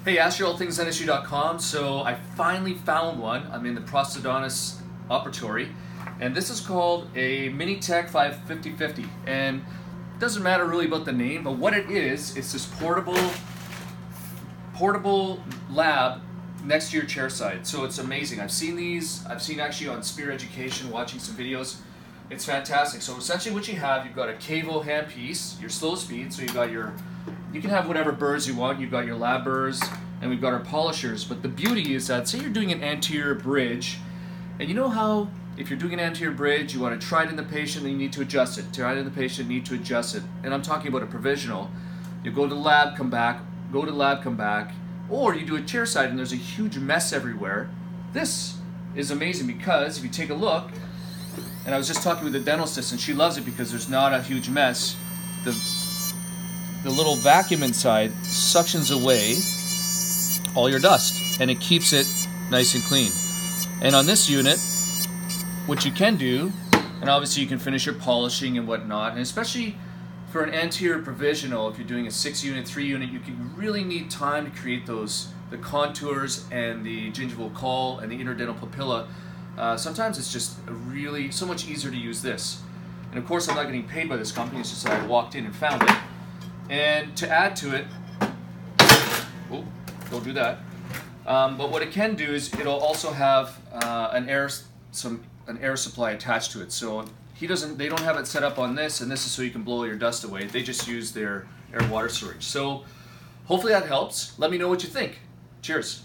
Hey, AskYourAllThingsDentistry.com. So I finally found one. I'm in the prosthodontist operatory, and this is called a MINItech 550/50. And it doesn't matter really about the name, but what it is, it's this portable lab next to your chairside. So it's amazing. I've seen these. I've seen actually on Spear Education, watching some videos. It's fantastic. So essentially what you have, you've got a Kavo handpiece, your slow speed, so you've got your, you can have whatever burrs you want. You've got your lab burrs, and we've got our polishers. But the beauty is that, say you're doing an anterior bridge, and you know how if you're doing an anterior bridge, you want to try it in the patient, and you need to adjust it. Try it in the patient, need to adjust it. And I'm talking about a provisional. You go to the lab, come back, go to the lab, come back, or you do a chairside and there's a huge mess everywhere. This is amazing because if you take a look, and I was just talking with the dental assistant, she loves it because there's not a huge mess. The little vacuum inside suctions away all your dust and it keeps it nice and clean. And on this unit, what you can do, and obviously you can finish your polishing and whatnot, and especially for an anterior provisional, if you're doing a 6-unit, 3-unit, you can really need time to create the contours and the gingival caul and the interdental papilla. Sometimes it's just really so much easier to use this. And of course I'm not getting paid by this company, it's just that I walked in and found it. And to add to it, oh, don't do that. But what it can do is it'll also have an air supply attached to it. So they don't have it set up on this, and this is so you can blow your dust away. They just use their air water storage. So hopefully that helps. Let me know what you think. Cheers.